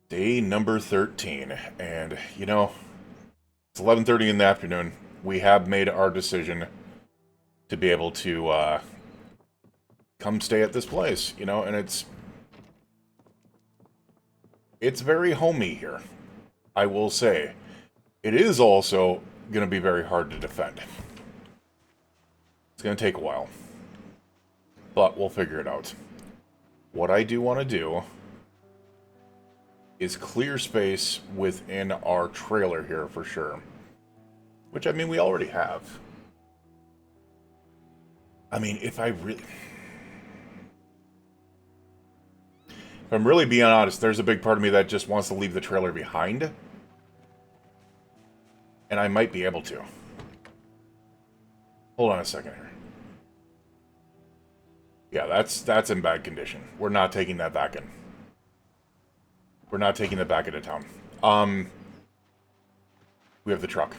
Day number 13, and it's 11:30 in the afternoon. We have made our decision to be able to come stay at this place, and it's very homey here. I will say, it is also going to be very hard to defend. It's going to take a while, but we'll figure it out. What I do want to do is clear space within our trailer here for sure. Which, I mean, we already have. I mean, if I'm really being honest, there's a big part of me that just wants to leave the trailer behind. And I might be able to. Hold on a second here. Yeah, that's in bad condition. We're not taking that back in. We're not taking that back into town. We have the truck.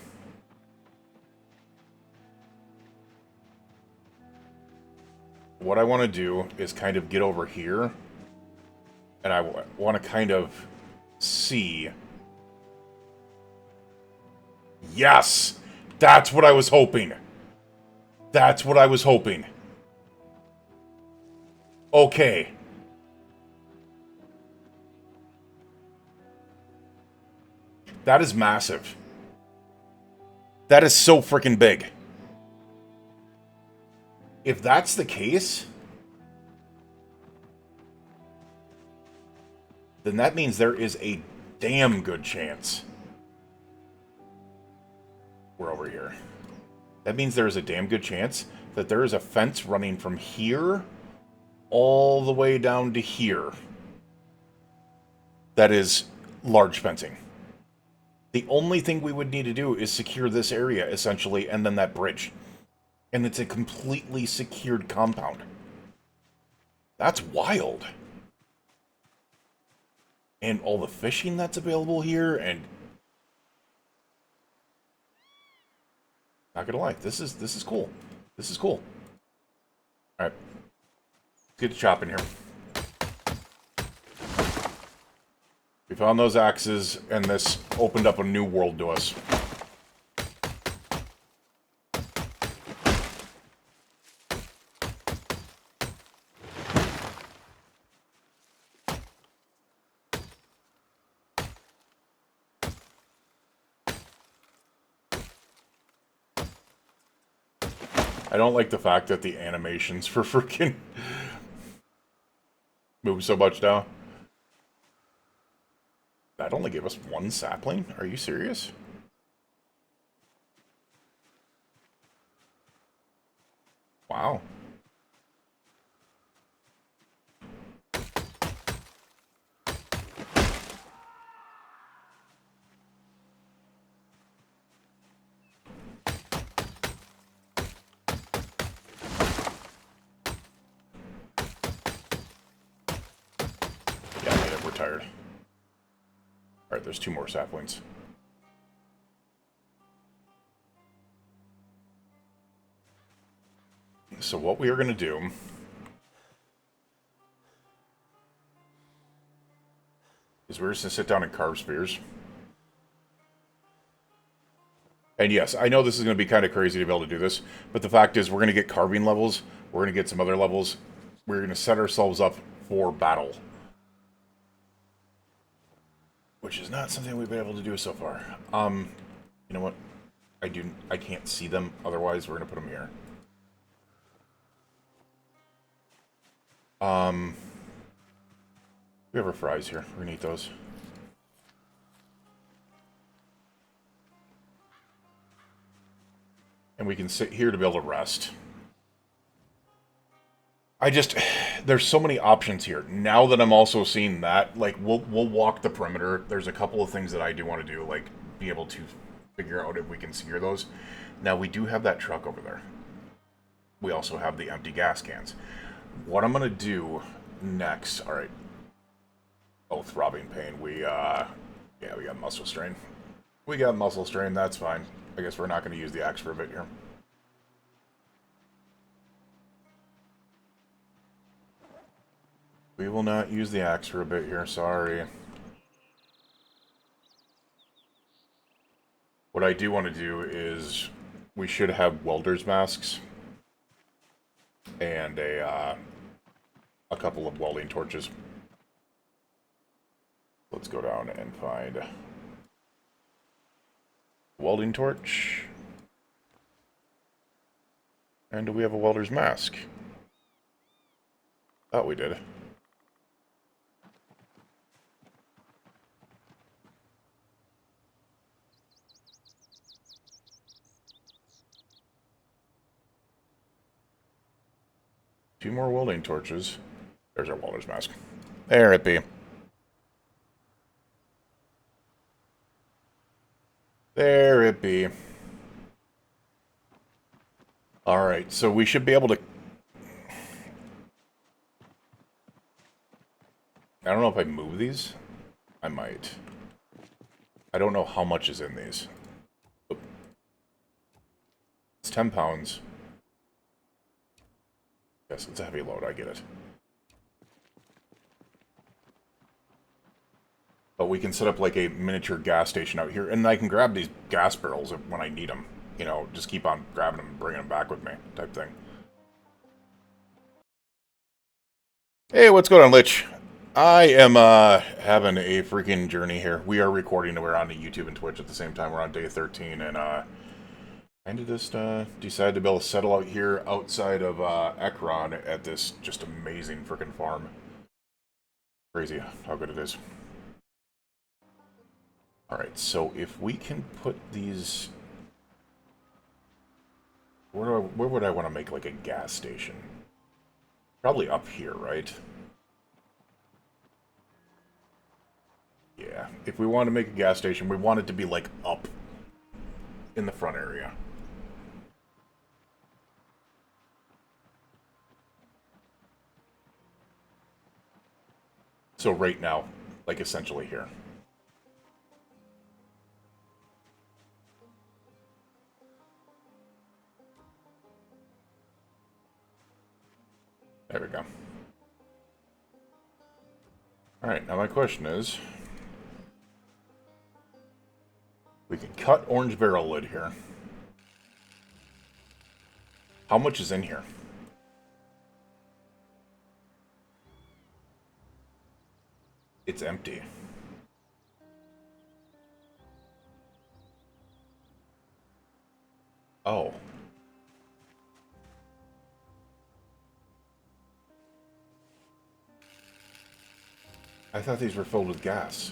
What I want to do is kind of get over here. And I want to kind of see. Yes! That's what I was hoping. That's what I was hoping. Okay. That is massive. That is so freaking big. If that's the case, then that means there is a damn good chance. We're over here. That means there is a damn good chance that there is a fence running from here all the way down to here. That is large fencing. The only thing we would need to do is secure this area, essentially, and then that bridge. And it's a completely secured compound. That's wild. And all the fishing that's available here, and not gonna lie, this is cool. This is cool. Alright. Let's get to chopping here. We found those axes, and this opened up a new world to us. I don't like the fact that the animations for freaking move so much now. That only gave us one sapling? Are you serious? Wow. Yeah, I get it. We're tired. Alright, there's two more saplings. So what we are going to do is we're just going to sit down and carve spears. And yes, I know this is going to be kind of crazy to be able to do this, but the fact is we're going to get carving levels, we're going to get some other levels, we're going to set ourselves up for battle. Which is not something we've been able to do so far. You know what? I can't see them, otherwise we're going to put them here. We have our fries here. We're going to eat those. And we can sit here to be able to rest. There's so many options here. Now that I'm also seeing that, like, we'll walk the perimeter. There's a couple of things that I do want to do, like, be able to figure out if we can secure those. Now, we do have that truck over there. We also have the empty gas cans. What I'm going to do next... Alright. Oh, throbbing pain. Yeah, we got muscle strain. We got muscle strain, that's fine. I guess we're not going to use the axe for a bit here. We will not use the axe for a bit here, sorry. What I do want to do is we should have welder's masks and a couple of welding torches. Let's go down and find a welding torch. And do we have a welder's mask? Thought we did. Two more welding torches. There's our welder's mask. There it be. There it be. Alright, so we should be able to... I don't know if I move these. I might. I don't know how much is in these. It's 10 pounds. Yes, it's a heavy load, I get it. But we can set up like a miniature gas station out here, and I can grab these gas barrels when I need them. You know, just keep on grabbing them and bringing them back with me, type thing. Hey, what's going on, Lich? I am having a freaking journey here. We are recording, and we're on YouTube and Twitch at the same time. We're on day 13, and kind of just decided to be able to settle out here outside of Ekron at this just amazing freaking farm. Crazy how good it is. Alright, so if we can put these... Where would I want to make like a gas station? Probably up here, right? Yeah, if we want to make a gas station, we want it to be like up in the front area. So right now, like essentially here. There we go. Alright, now my question is... We can cut orange barrel lid here. How much is in here? It's empty. Oh. I thought these were filled with gas.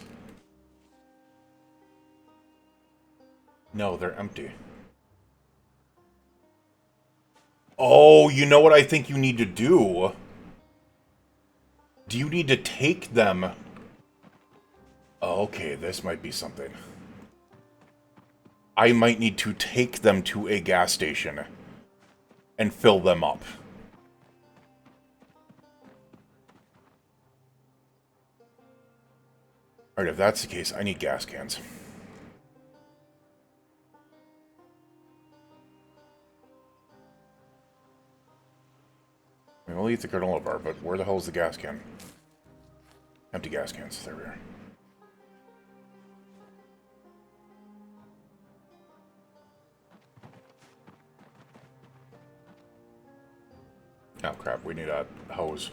No, they're empty. Oh, you know what I think you need to do? Do you need to take them? Oh, okay, this might be something. I might need to take them to a gas station and fill them up. Alright, if that's the case, I need gas cans. I mean, we'll eat the granola bar, but where the hell is the gas can? Empty gas cans. There we are. Oh, crap. We need a hose.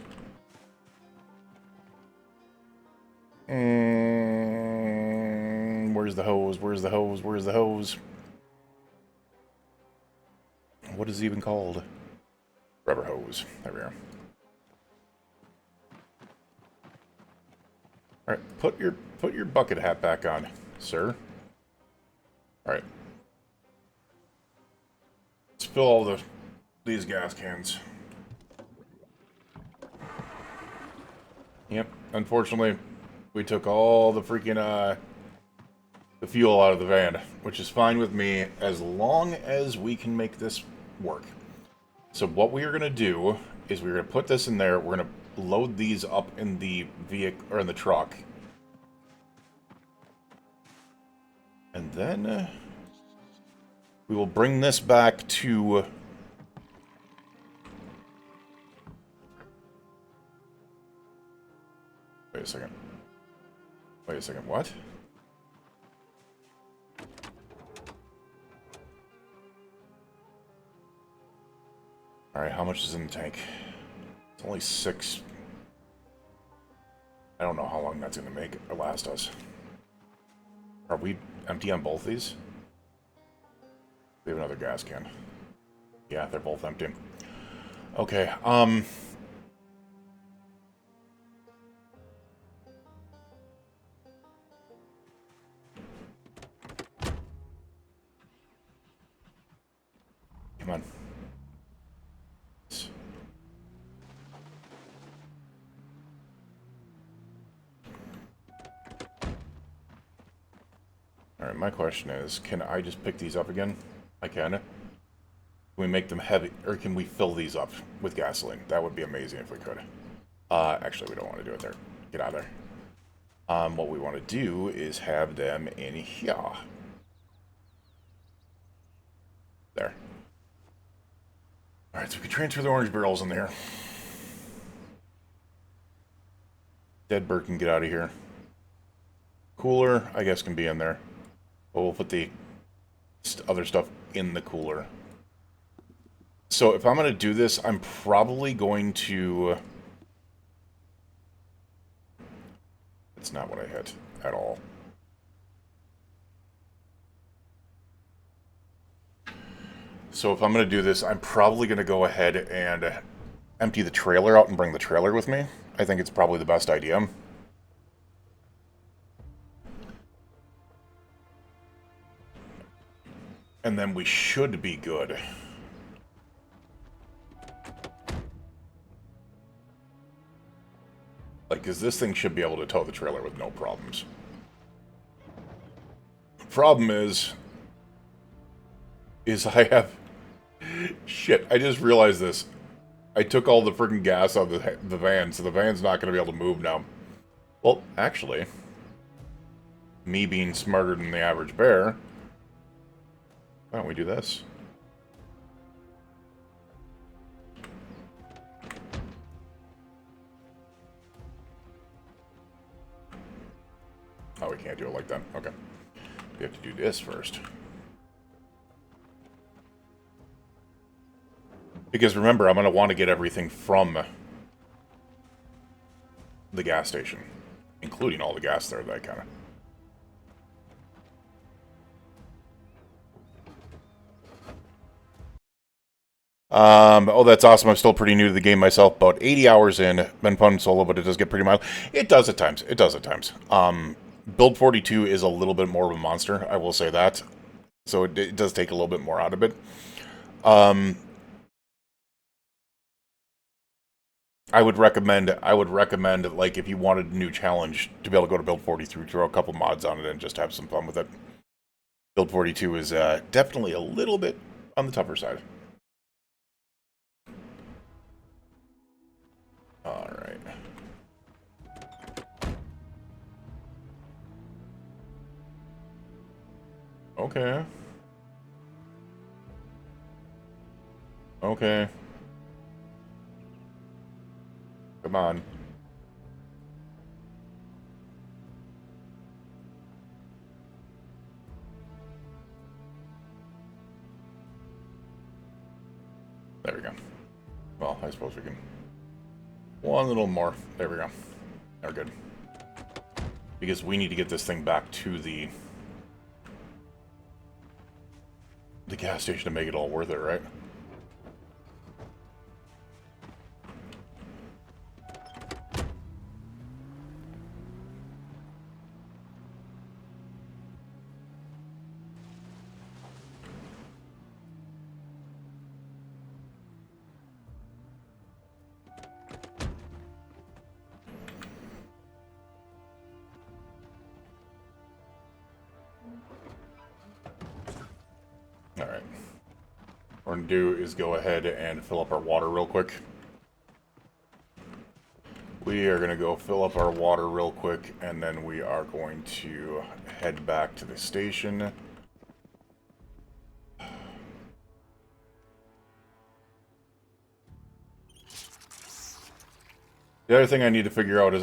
Where's the hose? Where's the hose? Where's the hose? What is it even called? Rubber hose. There we are. Alright, put your bucket hat back on, sir. Alright. Let's fill all these gas cans. Yep, unfortunately, we took all the freaking, the fuel out of the van, which is fine with me as long as we can make this work. So what we are going to do is we're going to put this in there, we're going to load these up in the vehicle, or in the truck. And then we will bring this back to... Wait a second. Wait a second, what? Alright, how much is in the tank? It's only 6. I don't know how long that's going to make or last us. Are we empty on both these? We have another gas can. Yeah, they're both empty. Okay, Come on. Alright, my question is, can I just pick these up again? I can. Can we make them heavy, or can we fill these up with gasoline? That would be amazing if we could. Actually, we don't want to do it there. Get out of there. What we want to do is have them in here. There. Alright, so we can transfer the orange barrels in there. Dead bird can get out of here. Cooler, I guess, can be in there. But we'll put the other stuff in the cooler. So if I'm going to do this, I'm probably going to... That's not what I hit at all. So if I'm going to do this, I'm probably going to go ahead and empty the trailer out and bring the trailer with me. I think it's probably the best idea. And then we should be good. Like, because this thing should be able to tow the trailer with no problems. The problem is I have... Shit, I just realized this. I took all the freaking gas out of the van, so the van's not going to be able to move now. Well, actually, me being smarter than the average bear... Why don't we do this? Oh, we can't do it like that. Okay. We have to do this first. Because remember, I'm going to want to get everything from the gas station. Including all the gas there, that kind of... Oh, that's awesome. I'm still pretty new to the game myself. About 80 hours in. Been fun solo, but it does get pretty mild. It does at times. It does at times. Build 42 is a little bit more of a monster, I will say that. So it does take a little bit more out of it. I would recommend, like, if you wanted a new challenge, to be able to go to Build 43, throw a couple mods on it, and just have some fun with it. Build 42 is definitely a little bit on the tougher side. Alright. Okay. Okay. Come on. There we go. Well, I suppose we can... One little more. There we go. We're good. Because we need to get this thing back to the gas station to make it all worth it, right? Alright. What we're going to do is go ahead and fill up our water real quick. We are going to go fill up our water real quick, and then we are going to head back to the station. The other thing I need to figure out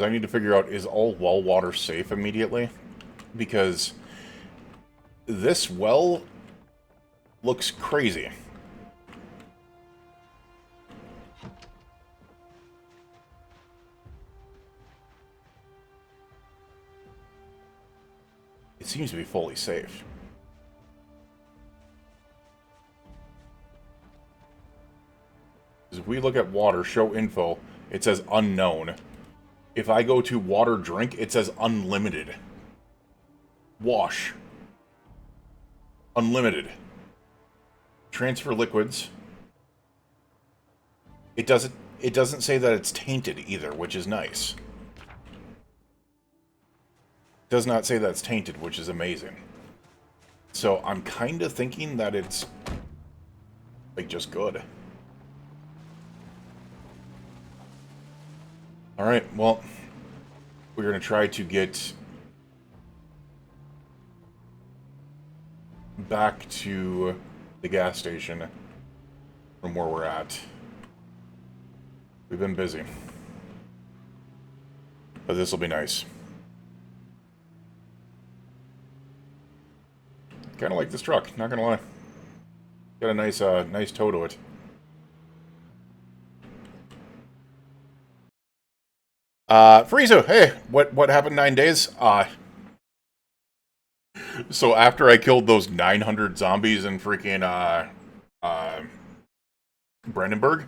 is all well water safe immediately? Because this well looks crazy. It seems to be fully saved. If we look at water, show info, it says unknown. If I go to water drink, it says unlimited. Wash. Unlimited. Transfer liquids. It doesn't say that it's tainted either, which is nice. It does not say that it's tainted, which is amazing. So I'm kind of thinking that it's like just good. Alright, well, we're going to try to get back to the gas station from where we're at. We've been busy. But this will be nice. Kind of like this truck, not gonna lie. Got a nice, nice toe to it. Frieza, hey, what happened 9 days? So after I killed those 900 zombies in freaking, Brandenburg,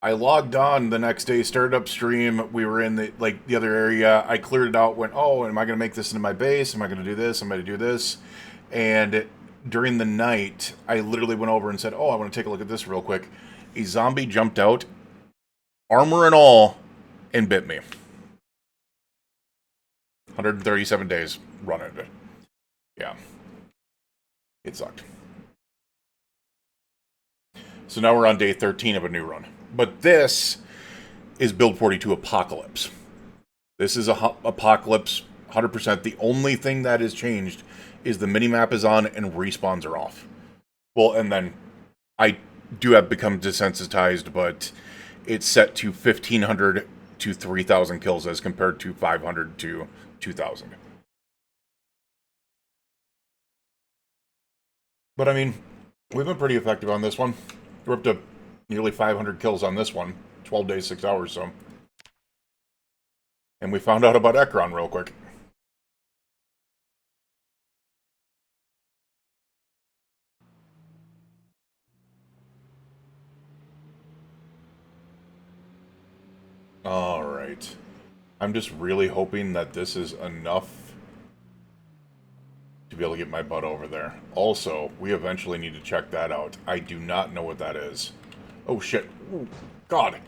I logged on the next day, started up stream, we were in the other area, I cleared it out, went, oh, am I gonna make this into my base? Am I gonna do this? Am I gonna do this? And during the night, I literally went over and said, oh, I want to take a look at this real quick. A zombie jumped out, armor and all, and bit me. 137 days running it. Yeah. It sucked. So now we're on day 13 of a new run. But this is Build 42 Apocalypse. This is a Apocalypse 100%. The only thing that has changed is the minimap is on and respawns are off. Well, and then I do have become desensitized, but it's set to 1,500 to 3,000 kills as compared to 500 to 2,000. But I mean, we've been pretty effective on this one. We're up to nearly 500 kills on this one. 12 days, 6 hours, so. And we found out about Ekron real quick. Alright. I'm just really hoping that this is enough to be able to get my butt over there. Also, we eventually need to check that out. I do not know what that is. Oh shit. Ooh, God.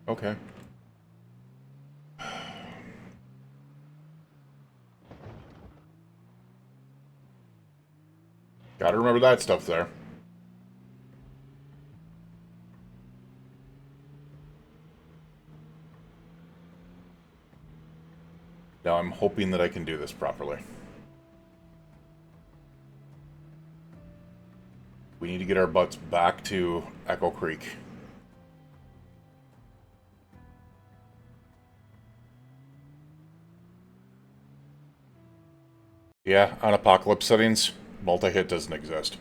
Okay. Gotta remember that stuff there. Now I'm hoping that I can do this properly. We need to get our butts back to Echo Creek. Yeah, on Apocalypse settings, multi-hit doesn't exist.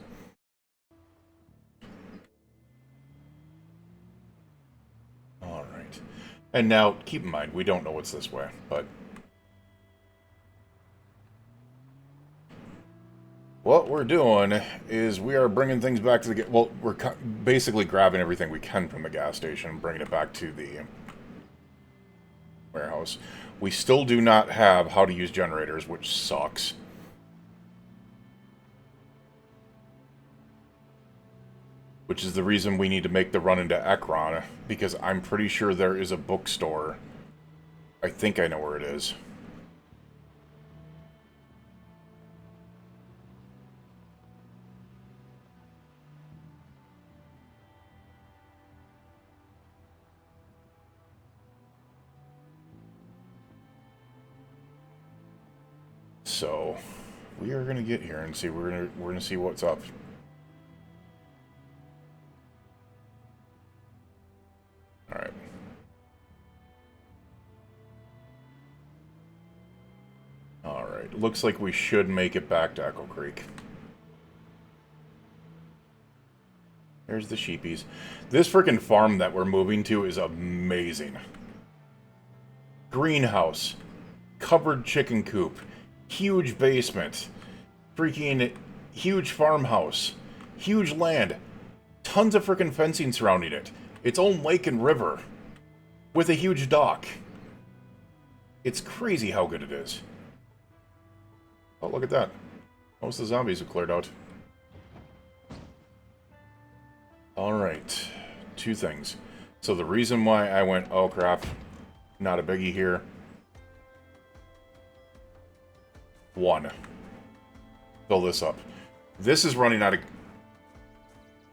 Alright. And now, keep in mind, we don't know what's this way, but what we're doing is we are bringing things back to the... Well, we're basically grabbing everything we can from the gas station and bringing it back to the warehouse. We still do not have how to use generators, which sucks. Which is the reason we need to make the run into Ekron, because I'm pretty sure there is a bookstore. I think I know where it is. So, we are gonna get here and see. We're gonna see what's up. All right. All right. Looks like we should make it back to Echo Creek. There's the sheepies. This freaking farm that we're moving to is amazing. greenhouse, covered chicken coop, huge basement, freaking huge farmhouse, huge land, tons of freaking fencing surrounding it, its own lake and river, with a huge dock. It's crazy how good it is. Oh, look at that. Most of the zombies have cleared out. Alright. Two things. So the reason why I went, oh crap, not a biggie here. One. Fill this up. This is running out of...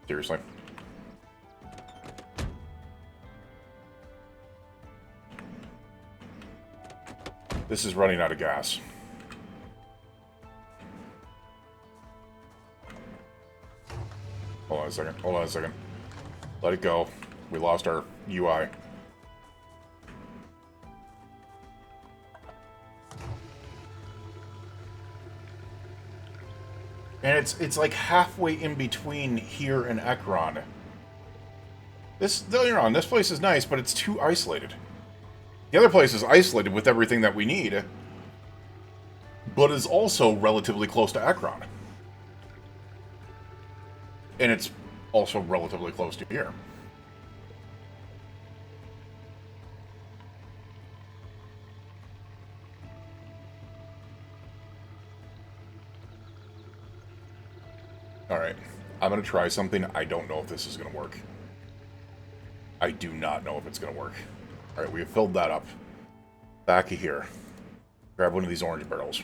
Seriously. This is running out of gas. Hold on a second. Hold on a second. Let it go. We lost our UI. And it's like halfway in between here and Ekron. This place is nice, but it's too isolated. The other place is isolated with everything that we need, but is also relatively close to Ekron. And it's also relatively close to here. Alright, I'm going to try something. I don't know if this is going to work. I do not know if it's going to work. Alright, we have filled that up. Back of here. Grab one of these orange barrels.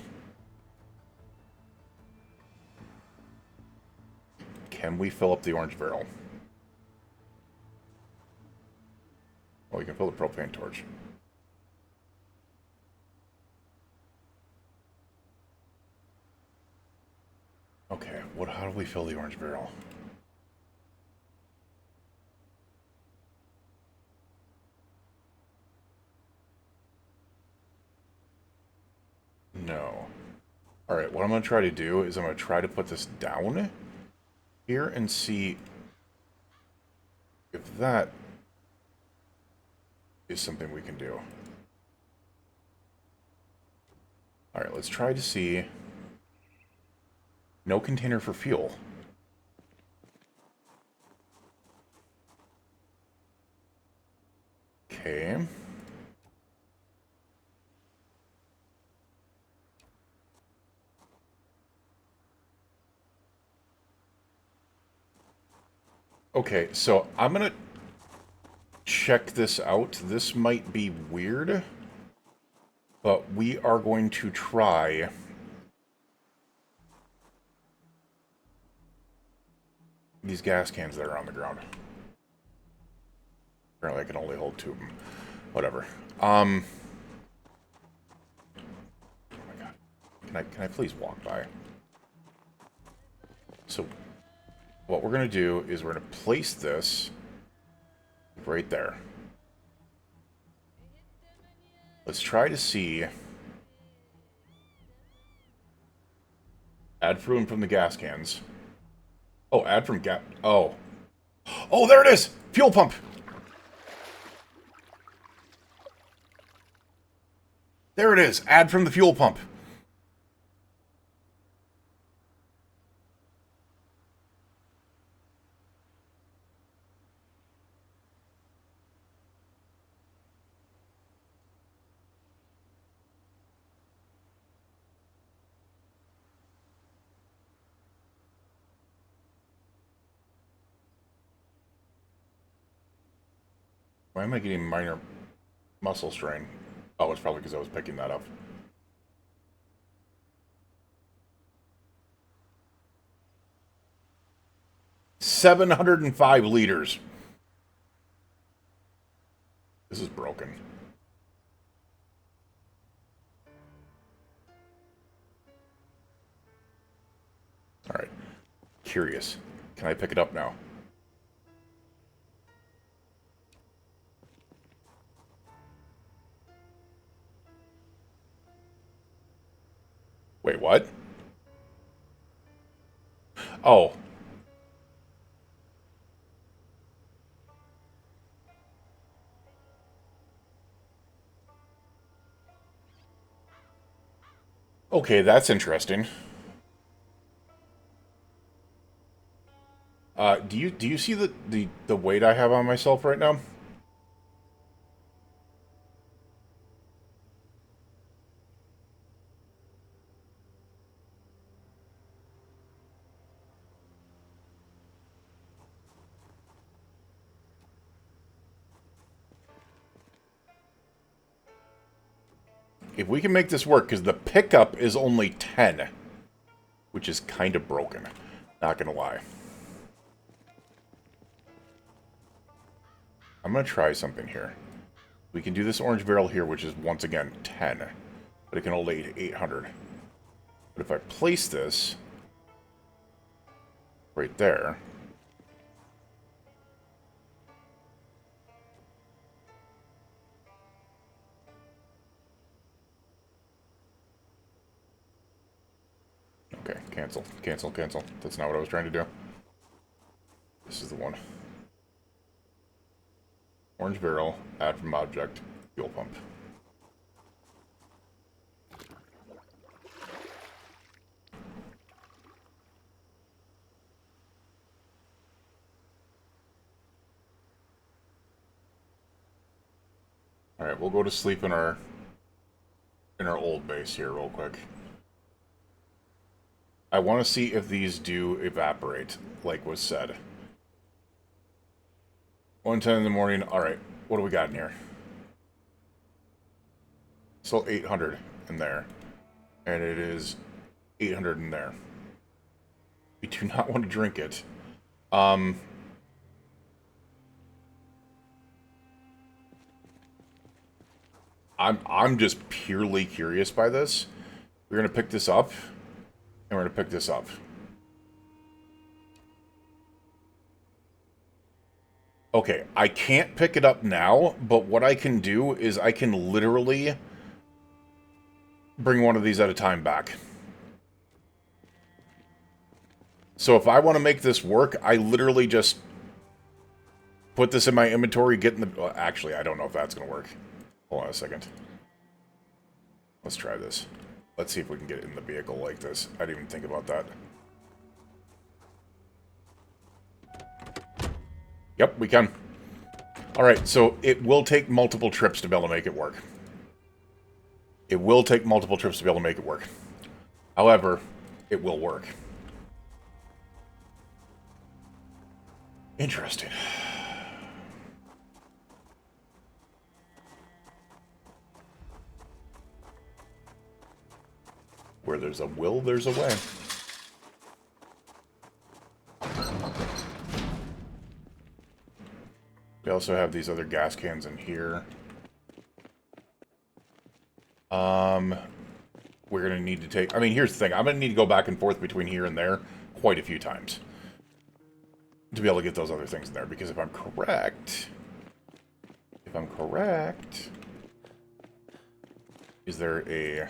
Can we fill up the orange barrel? Oh, you can fill the propane torch. Okay, how do we fill the orange barrel? No. Alright, what I'm going to try to do is I'm going to try to put this down here and see if that is something we can do. Alright, let's try to see. No container for fuel. Okay. Okay, so I'm gonna check this out. This might be weird, but we are going to try these gas cans that are on the ground. Apparently I can only hold two of them. Whatever. Oh my god. Can I please walk by? So what we're going to do is we're going to place this right there. Let's try to see. Add fuel from the gas cans. Oh, add from gas. Oh. Oh, there it is! Fuel pump! There it is. Add from the fuel pump. Why am I getting minor muscle strain? Oh, it's probably because I was picking that up. $705 liters. This is broken. Alright. Curious. Can I pick it up now? Wait, what? Oh. Okay, that's interesting. Do you see the weight I have on myself right now? If we can make this work, because the pickup is only 10, which is kind of broken. Not gonna lie. I'm gonna try something here. We can do this orange barrel here, which is once again 10, but it can hold 800. But if I place this right there, okay, cancel, cancel, cancel. That's not what I was trying to do. This is the one. Orange barrel, add from object, fuel pump. Alright, we'll go to sleep in our old base here real quick. I want to see if these do evaporate, like was said. 1:10 in the morning. Alright, what do we got in here? Still 800 in there. And it is 800 in there. We do not want to drink it. I'm just purely curious by this. We're gonna pick this up, and we're gonna pick this up. Okay, I can't pick it up now, but what I can do is I can literally bring one of these at a time back. So if I want to make this work, I literally just put this in my inventory, get in the... Well, actually, I don't know if that's going to work. Hold on a second. Let's try this. Let's see if we can get it in the vehicle like this. I didn't even think about that. Yep, we can. Alright, so it will take multiple trips to be able to make it work. It will take multiple trips to be able to make it work. However, it will work. Interesting. Where there's a will, there's a way. We also have these other gas cans in here. We're going to need to take... I mean, here's the thing. I'm going to need to go back and forth between here and there quite a few times to be able to get those other things in there. Because if I'm correct... Is there a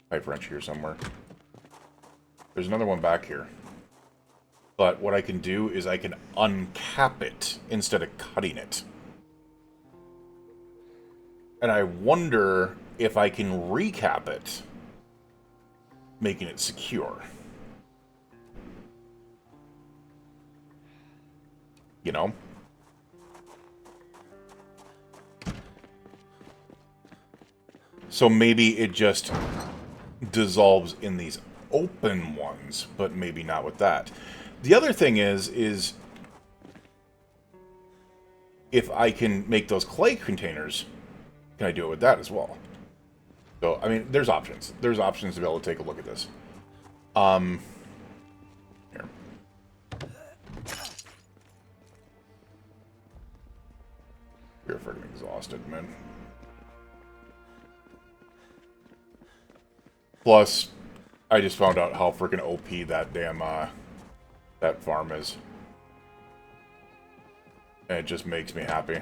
pipe wrench here somewhere? There's another one back here. But what I can do is I can uncap it instead of cutting it. And I wonder if I can recap it, making it secure. You know? So maybe it just dissolves in these open ones, but maybe not with that. The other thing is if I can make those clay containers, can I do it with that as well? So, I mean, there's options. There's options to be able to take a look at this. Here. You're freaking exhausted, man. Plus, I just found out how freaking OP that damn, that farm is. And it just makes me happy.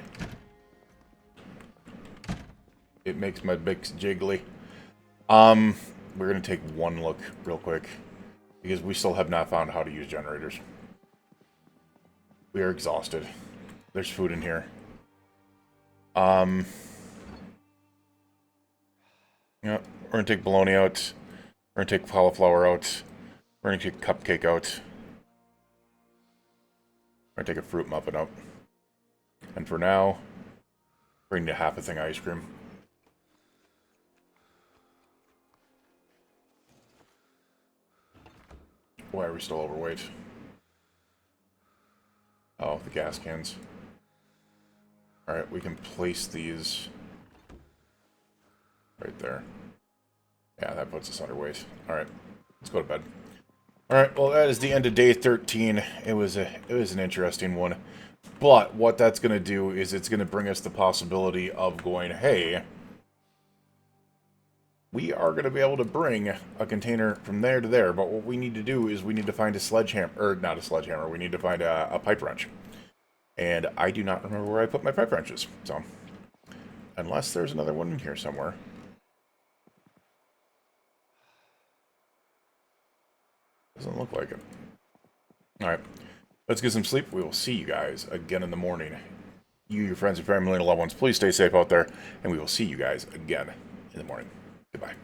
It makes my bigs jiggly. We're gonna take one look real quick. Because we still have not found how to use generators. We are exhausted. There's food in here. Yeah, we're gonna take bologna out. We're gonna take cauliflower out. We're gonna take cupcake out. We're gonna take a fruit muffin out. And for now, bring to half a thing of ice cream. Why are we still overweight? Oh, the gas cans. Alright, we can place these right there. Yeah, that puts us underweight. Alright, let's go to bed. Alright, well that is the end of day 13. It was an interesting one. But what that's going to do is it's going to bring us the possibility of going, hey, we are going to be able to bring a container from there to there, but what we need to do is we need to find a sledgehammer, or not a sledgehammer, we need to find a pipe wrench. And I do not remember where I put my pipe wrenches, so, unless there's another one in here somewhere. Doesn't look like it. Alright, let's get some sleep. We will see you guys again in the morning. You, your friends, your family, and loved ones, please stay safe out there, and we will see you guys again in the morning. Goodbye.